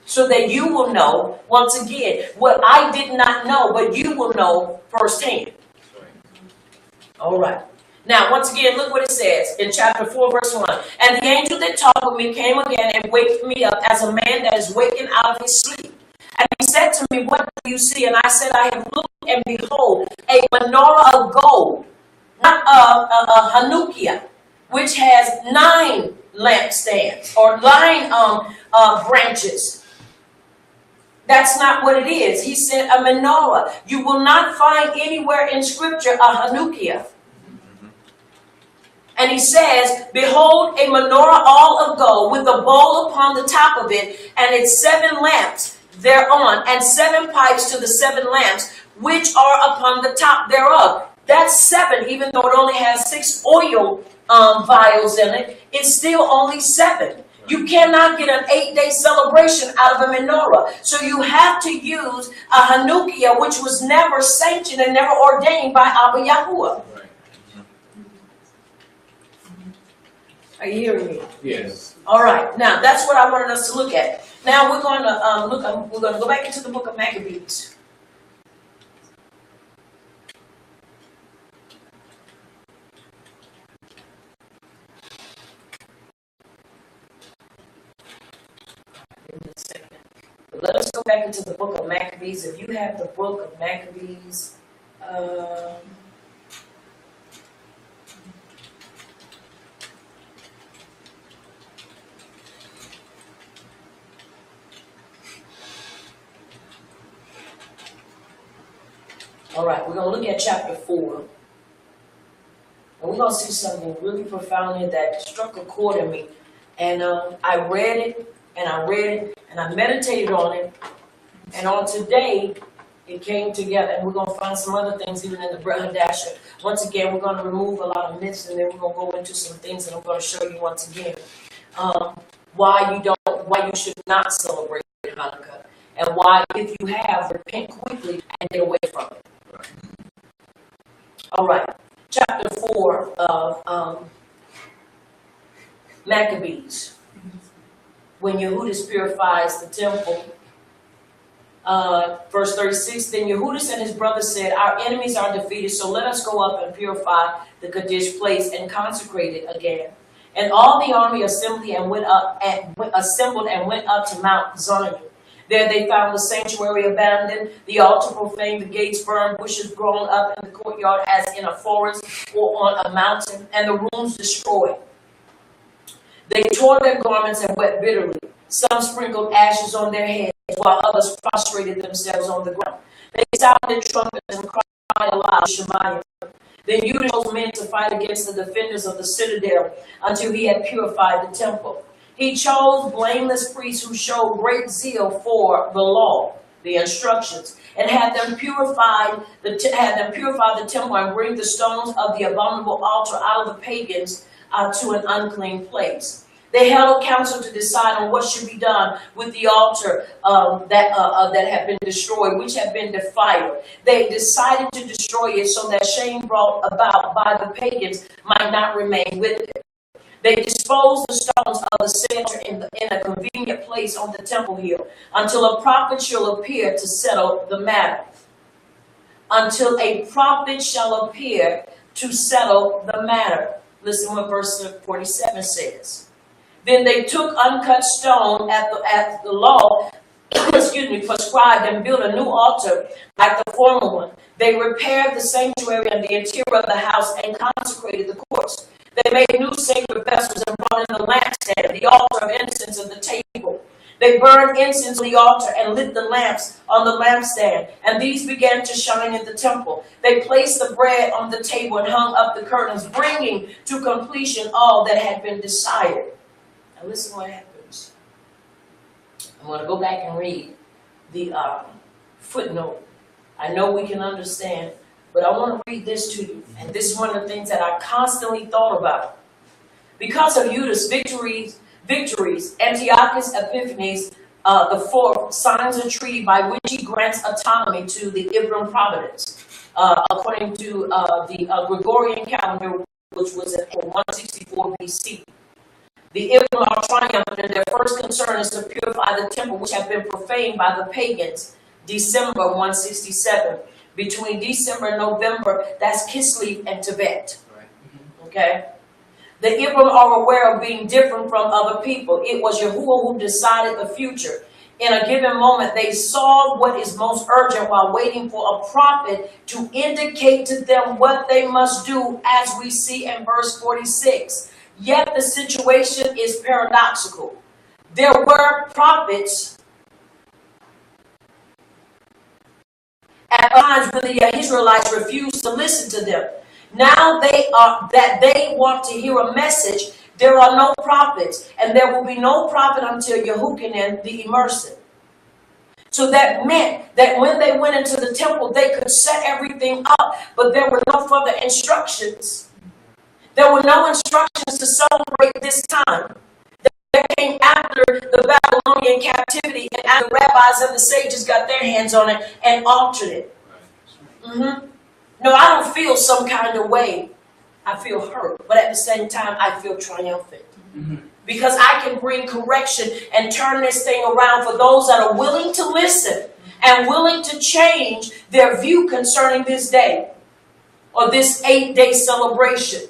So that you will know, once again, what I did not know, but you will know firsthand. All right. Now, once again, look what it says in chapter 4, verse 1. And the angel that talked with me came again and waked me up as a man that is waking out of his sleep. And he said to me, what do you see? And I said, I have looked, and behold, a menorah of gold, not a Hanukkah, which has 9 lampstands or 9 branches. That's not what it is. He said a menorah. You will not find anywhere in Scripture a Hanukkah. And he says, behold, a menorah all of gold, with a bowl upon the top of it, and its 7 lamps thereon, and 7 pipes to the 7 lamps, which are upon the top thereof. That's 7, even though it only has 6 oil vials in it, it's still only 7. You cannot get an 8-day celebration out of a menorah. So you have to use a Hanukkah, which was never sanctioned and never ordained by Abba Yahuwah. Are you hearing me? Yes. All right. Now that's what I wanted us to look at. Now we're going to we're going to go back into the book of Maccabees. Let us go back into the book of Maccabees. If you have the book of Maccabees, all right, we're going to look at chapter 4. And we're going to see something really profoundly that struck a chord in me. And I read it, and I read it, and I meditated on it. And on today, it came together. And we're going to find some other things even in the Breh Hadasha. Once again, we're going to remove a lot of myths, and then we're going to go into some things that I'm going to show you once again. Why you should not celebrate Hanukkah. And why, if you have, repent quickly and get away from it. All right. Chapter 4 of Maccabees. When Yehudis purifies the temple. Verse 36, then Yehudis and his brothers said, our enemies are defeated, so let us go up and purify the Kadesh place and consecrate it again. And all the army assembled and went up to Mount Zion. There they found the sanctuary abandoned, the altar profaned, the gates burned, bushes grown up in the courtyard as in a forest or on a mountain, and the rooms destroyed. They tore their garments and wept bitterly. Some sprinkled ashes on their heads, while others prostrated themselves on the ground. They sounded trumpets and cried aloud, Shemaiah. Then Judah chose men to fight against the defenders of the citadel until he had purified the temple. He chose blameless priests who showed great zeal for the law, the instructions, and had them purify the temple and bring the stones of the abominable altar out of the pagans' to an unclean place. They held a council to decide on what should be done with the altar that had been destroyed, which had been defiled. They decided to destroy it so that shame brought about by the pagans might not remain with it. They disposed the stones of the center in a convenient place on the temple hill until a prophet shall appear to settle the matter. Until a prophet shall appear to settle the matter. Listen what verse 47 says. Then they took uncut stone at the law, prescribed and built a new altar like the former one. They repaired the sanctuary and the interior of the house and consecrated the courts. They made new sacred vessels and brought in the lampstand, the altar of incense, and the table. They burned incense on the altar and lit the lamps on the lampstand, and these began to shine in the temple. They placed the bread on the table and hung up the curtains, bringing to completion all that had been decided. Now listen what happens. I'm going to go back and read the footnote. I know we can understand, but I want to read this to you. And this is one of the things that I constantly thought about. Because of Judas' victories, Antiochus Epiphanes the fourth signs a treaty by which he grants autonomy to the Ibram province, according to the Gregorian calendar, which was at 164 BC. The Ibram are triumphant, and their first concern is to purify the temple, which had been profaned by the pagans. December 167. Between December and November, that's Kislev and Tibet. Okay? The Ibram are aware of being different from other people. It was Yahuwah who decided the future. In a given moment, they saw what is most urgent while waiting for a prophet to indicate to them what they must do, as we see in verse 46. Yet the situation is paradoxical. There were prophets at times when the Israelites refused to listen to them. Now they want to hear a message. There are no prophets, and there will be no prophet until Yehukanan the immersive. So that meant that when they went into the temple, they could set everything up, but there were no further instructions. There were no instructions to celebrate this time. That came after the Babylonian captivity, and after the rabbis and the sages got their hands on it and altered it. No, I don't feel some kind of way. I feel hurt, but at the same time, I feel triumphant. Because I can bring correction and turn this thing around for those that are willing to listen and willing to change their view concerning this day or this 8-day celebration.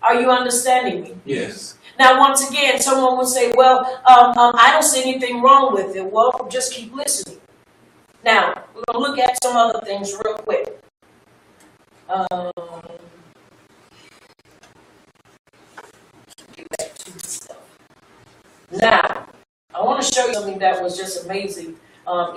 Are you understanding me? Yes. Now, once again, someone will say, well, I don't see anything wrong with it. Well, just keep listening. Now, we're going to look at some other things real quick. Now, I want to show you something that was just amazing,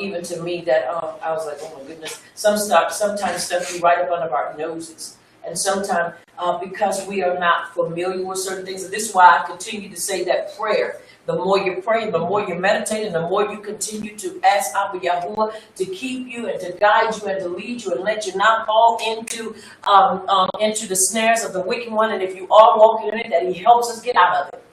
even to me, that I was like, oh my goodness. Sometimes stuff be right up under our noses. And sometimes, because we are not familiar with certain things, and this is why I continue to say that prayer. The more you pray, the more you meditate, and the more you continue to ask Abba Yahuwah to keep you and to guide you and to lead you and let you not fall into the snares of the wicked one. And if you are walking in it, that He helps us get out of it.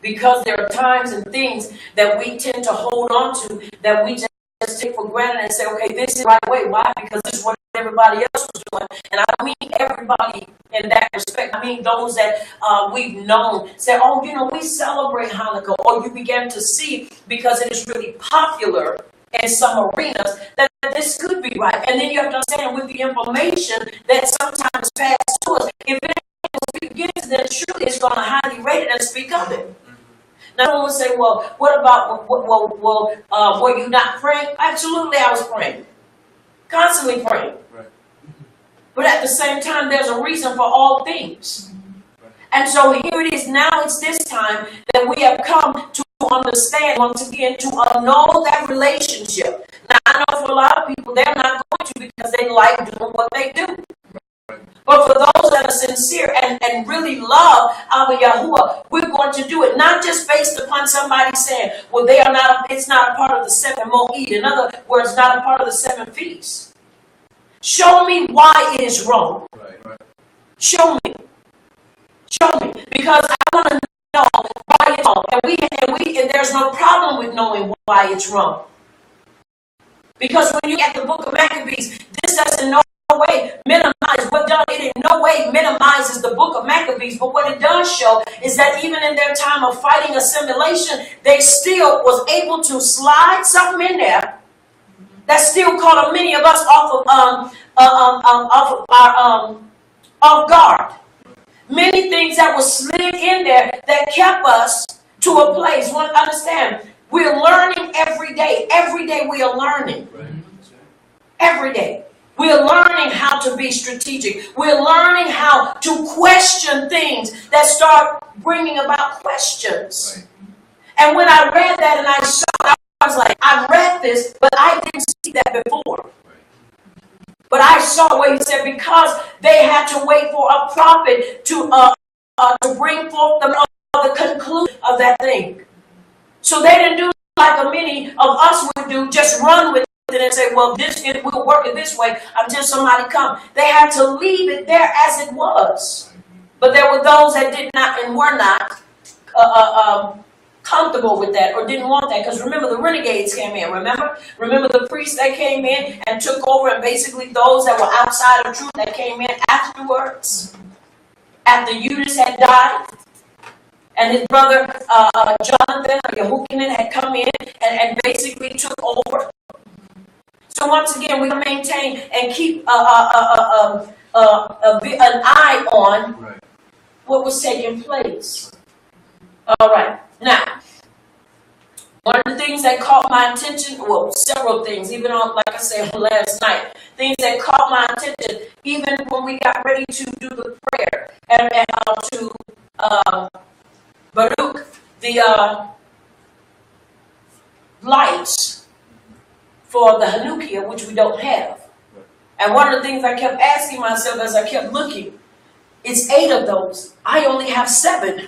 Because there are times and things that we tend to hold on to that we just take for granted and say, okay, this is the right way. Why? Because this is what everybody else was doing. And I don't mean everybody in that respect. I mean those that we've known say, oh, you know, we celebrate Hanukkah. Or you begin to see, because it is really popular in some arenas, that this could be right. And then you have to understand, with the information that sometimes is passed to us, if it ain't speak then surely it's going to highly rate it and speak of it. Now, someone would say, well, what about, were you not praying? Absolutely, I was praying. Constantly praying. Right. But at the same time, there's a reason for all things. And so here it is. Now it's this time that we have come to understand, once again, to annul that relationship. Now, I know for a lot of people, they're not going to, because they like doing what they do. But for those that are sincere and really love Abba Yahuwah, we're going to do it, not just based upon somebody saying, well, it's not a part of the 7 Moed. In other words, not a part of the 7 feasts. Show me why it is wrong. Right. Show me. because I want to know why it's wrong. And there's no problem with knowing why it's wrong. Because when you get the book of Maccabees, this does in no way minimize it in no way minimizes the book of Maccabees, but what it does show is that even in their time of fighting assimilation, they still was able to slide something in there that still caught many of us off guard. Many things that were slid in there that kept us to a place. One, understand, we're learning every day. Every day we are learning. Every day. We're learning how to be strategic. We're learning how to question things that start bringing about questions. And when I read that and I saw it, I was like, I read this, but I didn't see that before. But I saw where he said, because they had to wait for a prophet to bring forth the conclusion of that thing. So they didn't do like many of us would do, just run with it and say, well, we'll work it this way until somebody comes. They had to leave it there as it was. But there were those that did not and were not comfortable with that or didn't want that. Because remember, the renegades came in. Remember the priests that came in and took over, and basically those that were outside of truth that came in afterwards, after Judas had died. And his brother Jonathan or Yehochanan had come in and basically took over. So once again, we maintain and keep an eye on what was taking place. All right. Now, one of the things that caught my attention, well, several things, even on, like I said, last night, things that caught my attention, even when we got ready to do the prayer and to Baruch, the lights for the Hanukkah, which we don't have. And one of the things I kept asking myself as I kept looking, it's 8 of those. I only have 7.